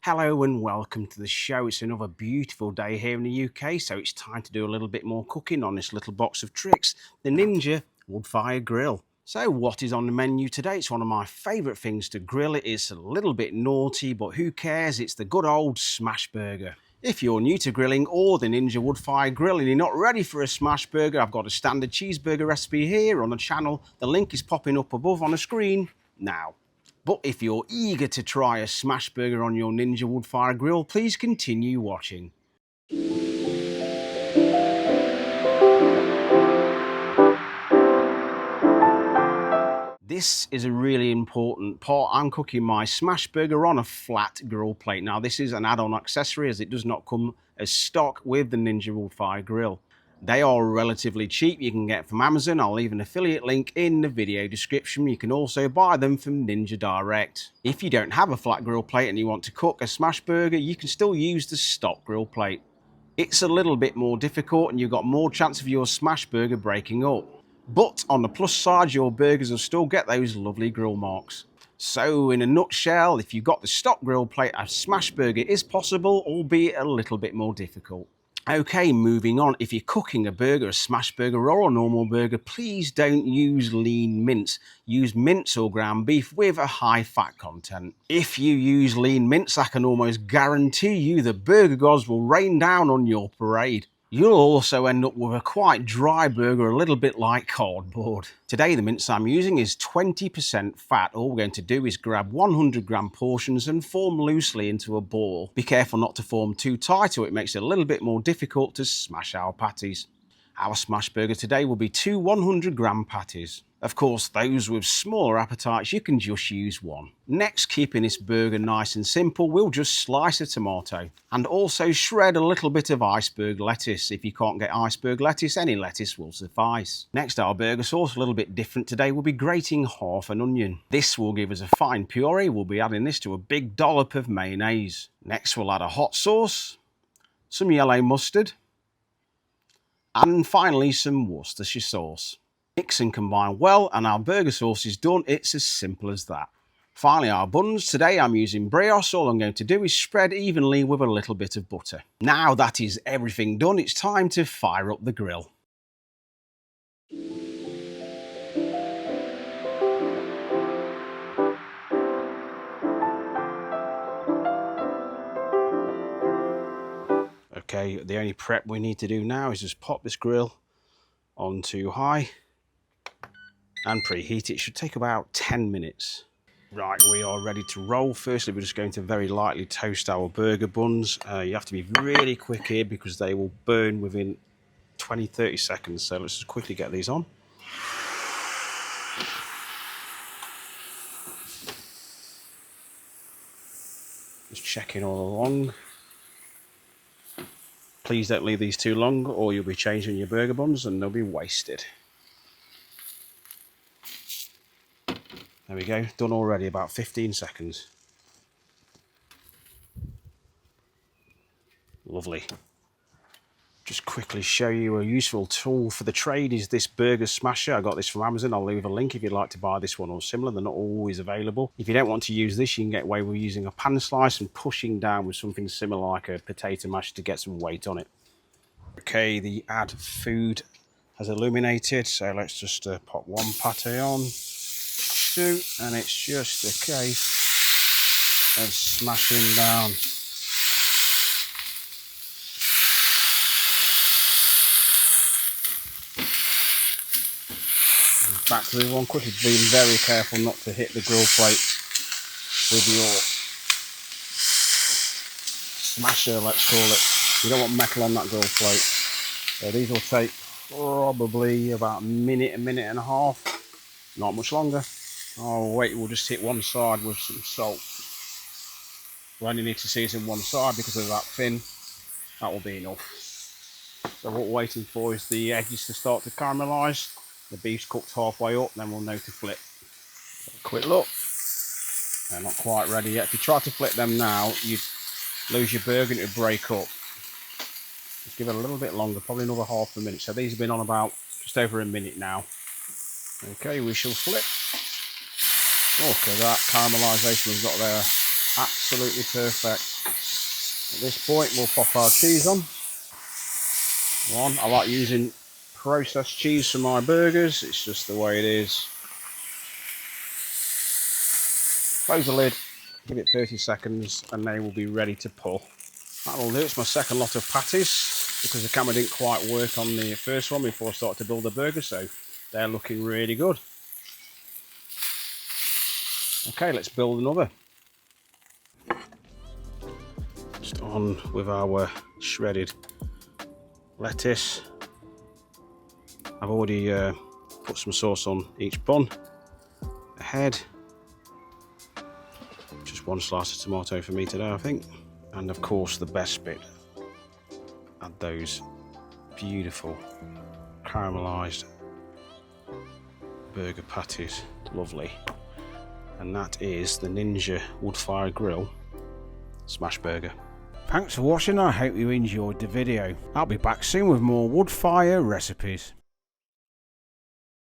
Hello and welcome to the show. It's another beautiful day here in the UK, so it's time to do a little bit more cooking on this little box of tricks, the Ninja Woodfire Grill. So what is on the menu today? It's one of my favourite things to grill. It is a little bit naughty, but who cares? It's the good old smash burger. If you're new to grilling or the Ninja Woodfire Grill and you're not ready for a smash burger, I've got a standard cheeseburger recipe here on the channel. The link is popping up above on the screen now. But if you're eager to try a smash burger on your Ninja Woodfire Grill, please continue watching. This is a really important part. I'm cooking my smash burger on a flat grill plate. Now this is an add-on accessory as it does not come as stock with the Ninja Woodfire Grill. They are relatively cheap. You can get from Amazon. I'll leave an affiliate link in the video description. You can also buy them from Ninja Direct. If you don't have a flat grill plate and you want to cook a smash burger, you can still use the stock grill plate. It's a little bit more difficult and you've got more chance of your smash burger breaking up. But on the plus side, your burgers will still get those lovely grill marks. So in a nutshell, if you've got the stock grill plate, a smash burger is possible, albeit a little bit more difficult. Okay, moving on. If you're cooking a burger, a smash burger or a normal burger, please don't use lean mince. Use mince or ground beef with a high fat content. If you use lean mince, I can almost guarantee you the burger gods will rain down on your parade. You'll also end up with a quite dry burger, a little bit like cardboard. Today, the mince I'm using is 20% fat. All we're going to do is grab 100-gram portions and form loosely into a ball. Be careful not to form too tight or it makes it a little bit more difficult to smash our patties. Our smash burger today will be 2 100-gram patties. Of course, those with smaller appetites, you can just use one. Next, keeping this burger nice and simple, we'll just slice a tomato and also shred a little bit of iceberg lettuce. If you can't get iceberg lettuce, any lettuce will suffice. Next, our burger sauce, a little bit different today, we'll be grating half an onion. This will give us a fine puree. We'll be adding this to a big dollop of mayonnaise. Next, we'll add a hot sauce, some yellow mustard, and finally some Worcestershire sauce. Mix and combine well and our burger sauce is done. It's as simple as that. Finally, our buns. Today I'm using brioche. All I'm going to do is spread evenly with a little bit of butter. Now that is everything done, it's time to fire up the grill. Okay, the only prep we need to do now is just pop this grill onto high and preheat. It should take about 10 minutes. Right, we are ready to roll. Firstly, we're just going to very lightly toast our burger buns. You have to be really quick here because they will burn within 20-30 seconds. So let's just quickly get these on. Just checking all along. Please don't leave these too long or you'll be changing your burger buns and they'll be wasted. There we go, done already, about 15 seconds. Lovely. Just quickly show you a useful tool for the trade is this burger smasher. I got this from Amazon. I'll leave a link if you'd like to buy this one or similar. They're not always available. If you don't want to use this, you can get away with using a pan slice and pushing down with something similar like a potato mash to get some weight on it. Okay, the add food has illuminated, so let's just pop one patty on. And it's just a case of smashing down. And back to the one quickly, being very careful not to hit the grill plate with your smasher, let's call it. You don't want metal on that grill plate. So these will take probably about a minute and a half, not much longer. Oh wait, we'll just hit one side with some salt. We only need to season one side because of that fin. That will be enough. So what we're waiting for is the edges to start to caramelise. The beef's cooked halfway up, then we'll know to flip. A quick look. They're not quite ready yet. If you try to flip them now, you'd lose your burger and it would break up. Just give it a little bit longer, probably another half a minute. So these have been on about just over a minute now. Okay, we shall flip. Look at that caramelisation we've got there. Absolutely perfect. At this point, we'll pop our cheese on. I like using processed cheese for my burgers. It's just the way it is. Close the lid, give it 30 seconds, and they will be ready to pull. That'll do. It's my second lot of patties because the camera didn't quite work on the first one before I started to build the burger, so they're looking really good. Okay, let's build another. Just on with our shredded lettuce. I've already put some sauce on each bun. The head. Just one slice of tomato for me today, I think. And of course, the best bit. Add those beautiful caramelised burger patties. Lovely. And that is the Ninja Woodfire Grill Smash Burger. Thanks for watching. I hope you enjoyed the video. I'll be back soon with more Woodfire recipes.